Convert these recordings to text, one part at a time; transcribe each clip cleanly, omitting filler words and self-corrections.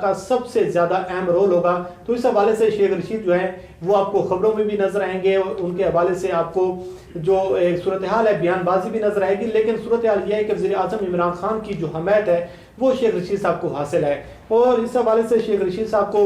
کا سب سے زیادہ اہم رول ہوگا۔ تو اس حوالے سے شیخ رشید جو ہیں وہ آپ کو خبروں میں بھی نظر آئیں گے، اور ان کے حوالے سے آپ کو جو ایک صورتحال ہے بیان بازی بھی نظر آئے گی، لیکن صورتحال یہ ہے کہ وزیر اعظم عمران خان کی جو حمایت ہے وہ شیخ رشید صاحب کو حاصل ہے، اور اس حوالے سے شیخ رشید صاحب کو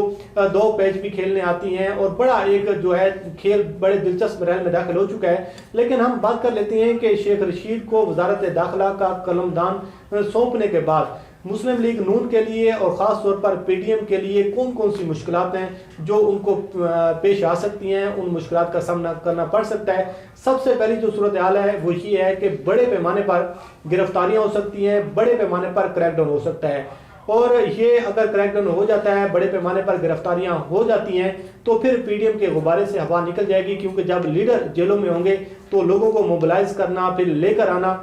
2 پیچ بھی کھیلنے آتی ہیں، اور بڑا ایک جو ہے کھیل بڑے دلچسپ مراحل میں داخل ہو چکا ہے۔ لیکن ہم بات کر لیتے ہیں کہ شیخ رشید کو وزارت داخلہ کا قلمدان سونپنے کے بعد مسلم لیگ نون کے لیے اور خاص طور پر پی ڈی ایم کے لیے کون کون سی مشکلات ہیں جو ان کو پیش آ سکتی ہیں، ان مشکلات کا سامنا کرنا پڑ سکتا ہے۔ سب سے پہلی جو صورتحال ہے وہ یہ ہے کہ بڑے پیمانے پر گرفتاریاں ہو سکتی ہیں، بڑے پیمانے پر کریک ڈاؤن ہو سکتا ہے، اور یہ اگر کریک ڈاؤن ہو جاتا ہے، بڑے پیمانے پر گرفتاریاں ہو جاتی ہیں، تو پھر پی ڈی ایم کے غبارے سے ہوا نکل جائے گی، کیونکہ جب لیڈر جیلوں میں ہوں گے تو لوگوں کو موبلائز کرنا، پھر لے کر آنا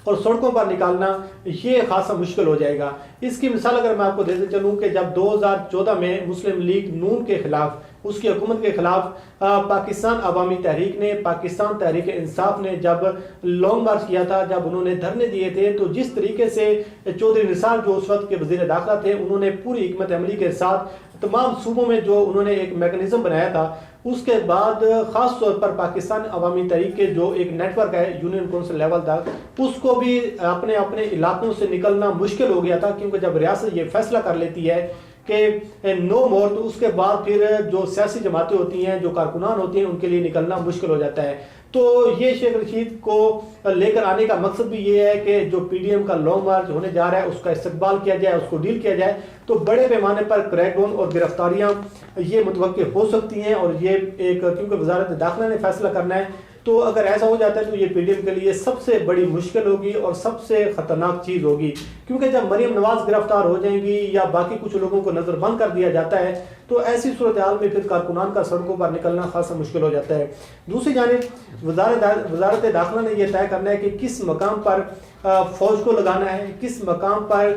اور سڑکوں پر نکالنا یہ خاصا مشکل ہو جائے گا۔ اس کی مثال اگر میں آپ کو دیتے چلوں کہ جب 2014 میں مسلم لیگ نون کے خلاف، اس کی حکومت کے خلاف پاکستان عوامی تحریک نے، پاکستان تحریک انصاف نے جب لانگ مارچ کیا تھا، جب انہوں نے دھرنے دیے تھے، تو جس طریقے سے چودھری نثار جو اس وقت کے وزیر داخلہ تھے، انہوں نے پوری حکمت عملی کے ساتھ تمام صوبوں میں جو انہوں نے ایک میکنزم بنایا تھا، اس کے بعد خاص طور پر پاکستان عوامی تحریک کے جو ایک نیٹ ورک ہے یونین کونسل لیول تک، اس کو بھی اپنے علاقوں سے نکلنا مشکل ہو گیا تھا، کیونکہ جب ریاست یہ فیصلہ کر لیتی ہے کہ نو مور، تو اس کے بعد پھر جو سیاسی جماعتیں ہوتی ہیں، جو کارکنان ہوتی ہیں، ان کے لیے نکلنا مشکل ہو جاتا ہے۔ تو یہ شیخ رشید کو لے کر آنے کا مقصد بھی یہ ہے کہ جو پی ڈی ایم کا لانگ مارچ ہونے جا رہا ہے اس کا استقبال کیا جائے، اس کو ڈیل کیا جائے، تو بڑے پیمانے پر کریک ڈاؤن اور گرفتاریاں یہ متوقع ہو سکتی ہیں، اور یہ ایک کیونکہ وزارت داخلہ نے فیصلہ کرنا ہے، تو اگر ایسا ہو جاتا ہے تو یہ پی ڈی ایم کے لیے سب سے بڑی مشکل ہوگی اور سب سے خطرناک چیز ہوگی، کیونکہ جب مریم نواز گرفتار ہو جائیں گی یا باقی کچھ لوگوں کو نظر بند کر دیا جاتا ہے، تو ایسی صورتحال میں پھر کارکنان کا سڑکوں پر نکلنا خاصا مشکل ہو جاتا ہے۔ دوسری جانب وزارت داخلہ نے یہ طے کرنا ہے کہ کس مقام پر فوج کو لگانا ہے، کس مقام پر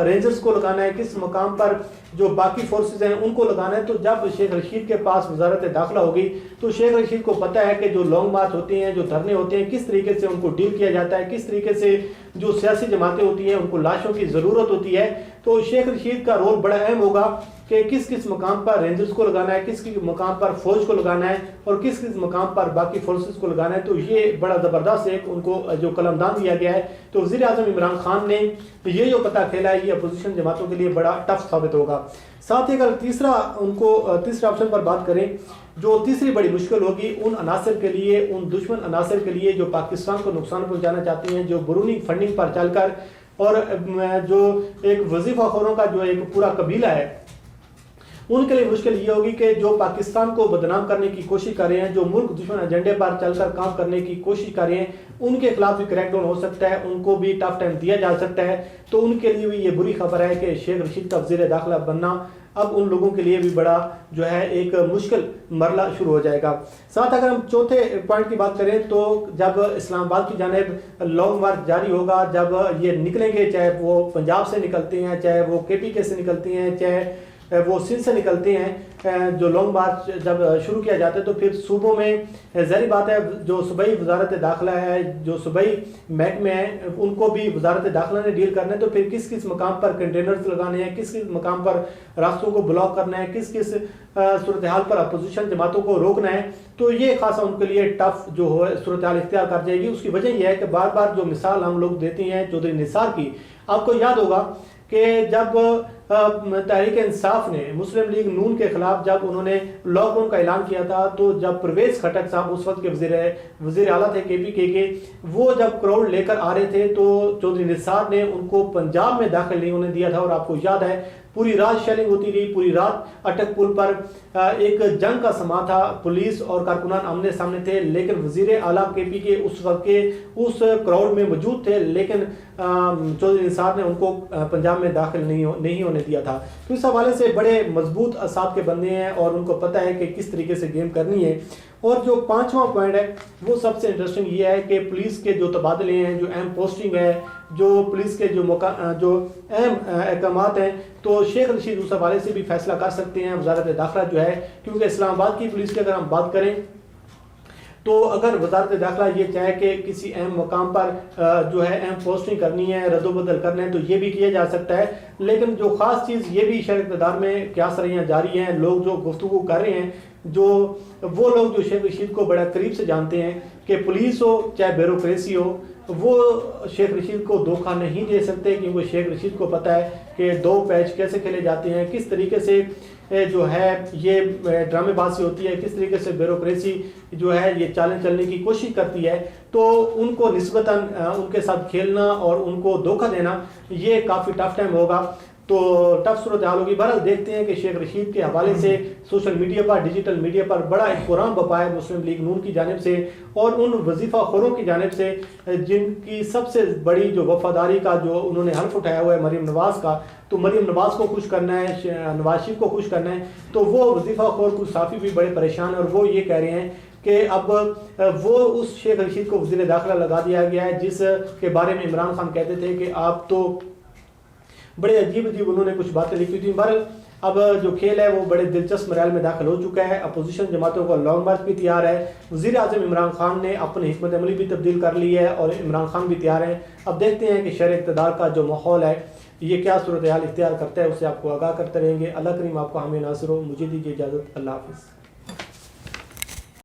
رینجرز کو لگانا ہے، کس مقام پر جو باقی فورسز ہیں ان کو لگانا ہے۔ تو جب شیخ رشید کے پاس وزارت داخلہ ہوگی تو شیخ رشید کو پتہ ہے کہ جو لانگ مارچ ہوتے ہیں، جو دھرنے ہوتے ہیں، کس طریقے سے ان کو ڈیل کیا جاتا ہے، کس طریقے سے جو سیاسی جماعتیں ہوتی ہیں ان کو لاشوں کی ضرورت ہوتی ہے۔ تو شیخ رشید کا رول بڑا اہم ہوگا کہ کس کس مقام پر رینجرز کو لگانا ہے، کس کس مقام پر فوج کو لگانا ہے، اور کس کس مقام پر باقی فورسز کو لگانا ہے۔ تو یہ بڑا زبردست ایک ان کو جو قلمدان دیا گیا ہے۔ تو وزیر اعظم عمران خان نے یہ جو پتہ کھیلا ہے یہ اپوزیشن جماعتوں کے لیے بڑا ٹف ثابت ہوگا۔ ساتھ ہی اگر تیسرا آپشن پر بات کریں، جو تیسری بڑی مشکل ہوگی ان عناصر کے لیے، ان دشمن عناصر کے لیے جو پاکستان کو نقصان پہنچانا چاہتی ہیں، جو برونی فنڈنگ پر چل کر، اور جو ایک وظیفہ خوروں کا جو ایک پورا قبیلہ ہے، ان کے لیے مشکل یہ ہوگی کہ جو پاکستان کو بدنام کرنے کی کوشش کر رہے ہیں، جو ملک دشمن ایجنڈے پر چل کر کام کرنے کی کوشش کر رہے ہیں، ان کے خلاف بھی کریک ڈاؤن ہو سکتا ہے، ان کو بھی ٹف ٹائم دیا جا سکتا ہے۔ تو ان کے لیے بھی یہ بری خبر ہے کہ شیخ رشید کا وزیر داخلہ بننا اب ان لوگوں کے لیے بھی بڑا جو ہے ایک مشکل مرحلہ شروع ہو جائے گا۔ ساتھ اگر ہم چوتھے پوائنٹ کی بات کریں تو جب اسلام آباد کی جانب لانگ مارچ جاری ہوگا، جب یہ نکلیں گے، چاہے وہ پنجاب سے نکلتے ہیں، چاہے وہ کے پی کے سے نکلتے ہیں، چاہے وہ سندھ سے نکلتے ہیں، جو لانگ مارچ جب شروع کیا جاتا ہے تو پھر صوبوں میں ظاہری بات ہے جو صوبائی وزارت داخلہ ہے، جو صوبائی محکمے ہیں، ان کو بھی وزارت داخلہ نے ڈیل کرنا ہے۔ تو پھر کس کس مقام پر کنٹینرز لگانے ہیں، کس کس مقام پر راستوں کو بلاک کرنا ہے، کس کس صورتحال پر اپوزیشن جماعتوں کو روکنا ہے، تو یہ خاصا ان کے لیے ٹف جو صورتحال اختیار کر جائے گی۔ اس کی وجہ یہ ہے کہ بار بار جو مثال ہم لوگ دیتے ہیں چودھری نثار کی، آپ کو یاد ہوگا کہ جب تحریک انصاف نے مسلم لیگ نون کے خلاف جب انہوں نے لاک ڈاؤن کا اعلان کیا تھا، تو جب پرویز خٹک صاحب اس وقت کے وزیر اعلیٰ تھے کے پی کے، وہ جب کراؤڈ لے کر آ رہے تھے تو چودھری نثار نے ان کو پنجاب میں داخل نہیں ہونے دیا تھا، اور آپ کو یاد ہے پوری رات شیلنگ ہوتی رہی، پوری رات اٹک پل پر ایک جنگ کا سما تھا، پولیس اور کارکنان آمنے سامنے تھے، لیکن وزیر اعلیٰ کے پی کے اس وقت کے اس کراؤڈ میں موجود تھے، لیکن چودھری نثار نے ان کو پنجاب میں داخل نہیں ہونے دیا تھا۔ تو اس حوالے سے بڑے مضبوط اعصاب کے بندے ہیں اور ان کو پتہ ہے کہ کس طریقے سے گیم کرنی ہے۔ اور جو پانچواں پوائنٹ ہے وہ سب سے انٹرسٹنگ یہ ہے کہ پولیس کے جو تبادلے ہیں، جو اہم پوسٹنگ ہے، جو پولیس کے جو اہم احکامات ہیں، تو شیخ رشید اس حوالے سے بھی فیصلہ کر سکتے ہیں۔ وزارت داخلہ جو ہے، کیونکہ اسلام آباد کی پولیس کی اگر ہم بات کریں تو اگر وزارت داخلہ یہ چاہے کہ کسی اہم مقام پر جو ہے اہم پوسٹنگ کرنی ہے، رد و بدل کرنا ہے، تو یہ بھی کیا جا سکتا ہے۔ لیکن جو خاص چیز یہ بھی شہر اقتدار میں کیا سریاں جاری ہیں، لوگ جو گفتگو کر رہے ہیں، وہ لوگ جو شیخ رشید کو بڑا قریب سے جانتے ہیں کہ پولیس ہو چاہے بیوروکریسی ہو، وہ شیخ رشید کو دھوکہ نہیں دے سکتے، کیونکہ شیخ رشید کو پتہ ہے کہ 2 پیچ کیسے کھیلے جاتے ہیں، کس طریقے سے جو ہے یہ ڈرامے بازی ہوتی ہے، کس طریقے سے بیوروکریسی جو ہے یہ چالیں چلنے کی کوشش کرتی ہے۔ تو ان کو نسبتاً ان کے ساتھ کھیلنا اور ان کو دھوکہ دینا یہ کافی ٹف ٹائم ہوگا، تو ٹف صورتحال ہوگی۔ بہرحال دیکھتے ہیں کہ شیخ رشید کے حوالے سے سوشل میڈیا پر، ڈیجیٹل میڈیا پر بڑا ایک قرآن بپا ہے مسلم لیگ نون کی جانب سے اور ان وظیفہ خوروں کی جانب سے جن کی سب سے بڑی جو وفاداری کا جو انہوں نے حلف اٹھایا ہوا ہے مریم نواز کا، تو مریم نواز کو خوش کرنا ہے، نواز شریف کو خوش کرنا ہے، تو وہ وظیفہ خور کچھ صحافی بھی بڑے پریشان ہیں اور وہ یہ کہہ رہے ہیں کہ اب وہ اس شیخ رشید کو وزیر داخلہ لگا دیا گیا ہے جس کے بارے میں عمران خان کہتے تھے کہ آپ تو بڑے عجیب انہوں نے کچھ باتیں لکھی تھیں۔ بہرحال اب جو کھیل ہے وہ بڑے دلچسپ مراحل میں داخل ہو چکا ہے، اپوزیشن جماعتوں کا لانگ مارچ بھی تیار ہے، وزیر اعظم عمران خان نے اپنی حکمت عملی بھی تبدیل کر لی ہے اور عمران خان بھی تیار ہیں۔ اب دیکھتے ہیں کہ شہر اقتدار کا جو ماحول ہے یہ کیا صورتحال اختیار کرتا ہے، اسے آپ کو آگاہ کرتے رہیں گے۔ اللہ کریم آپ کو حامی ناصر ہو، مجھے دیجیے اجازت، اللہ حافظ۔